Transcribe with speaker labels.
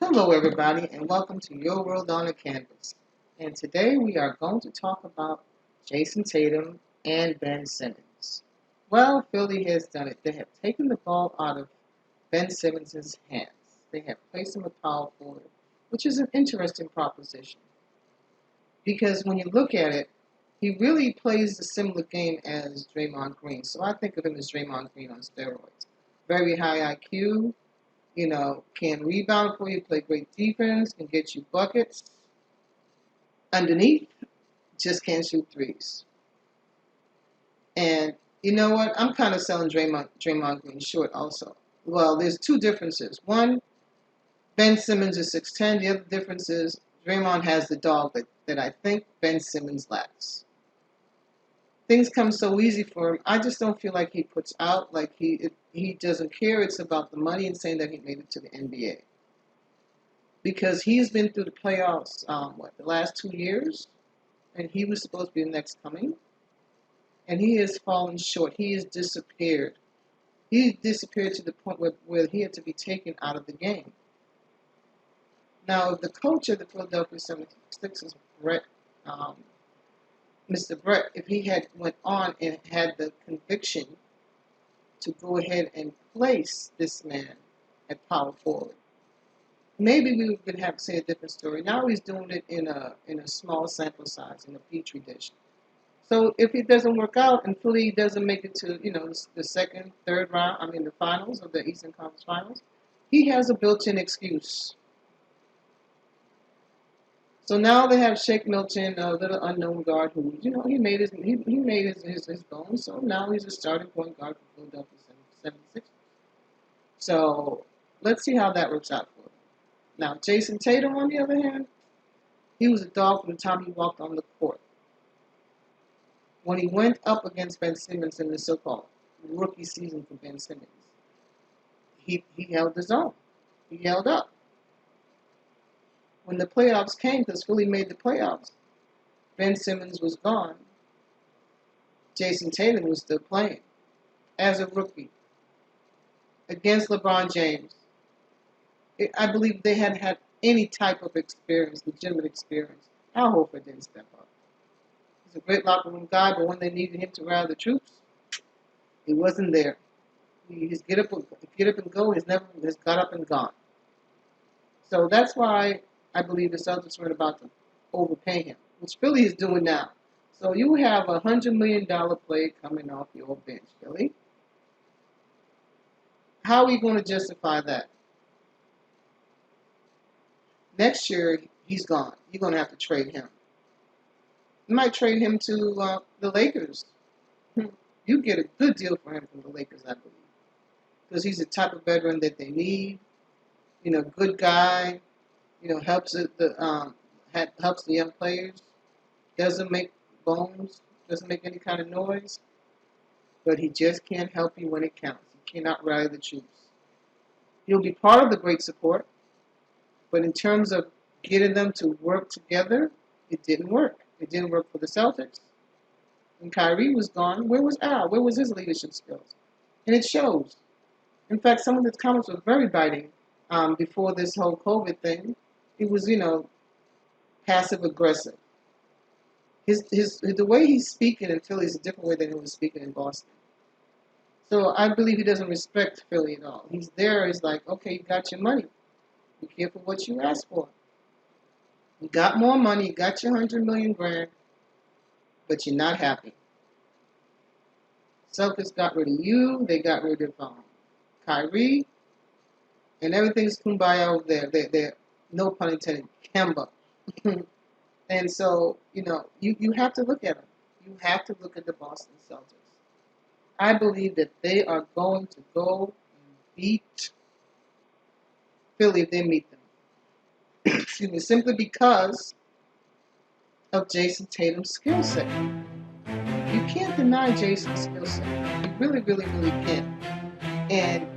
Speaker 1: Hello, everybody, and welcome to Your World on a Canvas. And today we are going to talk about Jason Tatum and Ben Simmons. Well, Philly has done it. They have taken the ball out of Ben Simmons' hands. They have placed him at power forward, which is an interesting proposition. Because when you look at it, he really plays a similar game as Draymond Green. So I think of him as Draymond Green on steroids. Very high IQ, can rebound for you, play great defense, can get you buckets. Underneath, just can't shoot threes. And you know what? I'm kind of selling Draymond Green short also. Well, there's two differences. One, Ben Simmons is 6'10". The other difference is Draymond has the dog that I think Ben Simmons lacks. Things come so easy for him. I just don't feel like he puts out, like he doesn't care. It's about the money and saying that he made it to the NBA. Because he's been through the playoffs, the last 2 years, and he was supposed to be the next coming, and he has fallen short. He has disappeared. He disappeared to the point where he had to be taken out of the game. Now, the coach of the Philadelphia 76ers, Mr. Brett, if he had went on and had the conviction to go ahead and place this man at power forward, maybe we would have to say a different story. Now he's doing it in a small sample size, in a petri dish. So if it doesn't work out and Philly doesn't make it to the second, third round, the finals of the Eastern Conference Finals, he has a built-in excuse. So now they have Shake Milton, a little unknown guard who he made his bones. So now he's a starting point guard for Philadelphia 76ers. So let's see how that works out for him. Now, Jason Tatum, on the other hand, he was a dog from the time he walked on the court. When he went up against Ben Simmons in the so-called rookie season for Ben Simmons, he held his own. He held up. When the playoffs came, because Philly made the playoffs, Ben Simmons was gone. Jason Tatum was still playing as a rookie against LeBron James. I believe they hadn't had any type of experience, legitimate experience. Al Horford didn't step up. He's a great locker room guy, but when they needed him to rally the troops, he wasn't there. His get up and go has got up and gone. So that's why I believe the Celtics were about to overpay him, which Philly is doing now. So you have a $100 million player coming off your bench, Philly. How are you going to justify that? Next year, he's gone. You're going to have to trade him. You might trade him to the Lakers. You get a good deal for him from the Lakers, I believe. Because he's the type of veteran that they need. Good guy. Helps helps the young players. Doesn't make bones. Doesn't make any kind of noise. But he just can't help you when it counts. He cannot rally the troops. He'll be part of the great support. But in terms of getting them to work together, it didn't work. It didn't work for the Celtics. When Kyrie was gone, where was Al? Where was his leadership skills? And it shows. In fact, some of his comments were very biting before this whole COVID thing. It was, passive aggressive. The way he's speaking in Philly is a different way than he was speaking in Boston. So I believe he doesn't respect Philly at all. He's there. He's like, okay, you got your money. Be careful what you ask for. You got more money. You got your $100 million grand, but you're not happy. Celtics got rid of you. They got rid of Kyrie, and everything's kumbaya over there. They're no pun intended, Kemba. And so, you have to look at them. You have to look at the Boston Celtics. I believe that they are going to go and beat Philly if they meet them. Excuse me, simply because of Jason Tatum's skill set. You can't deny Jason's skill set. You really, really, really can't. And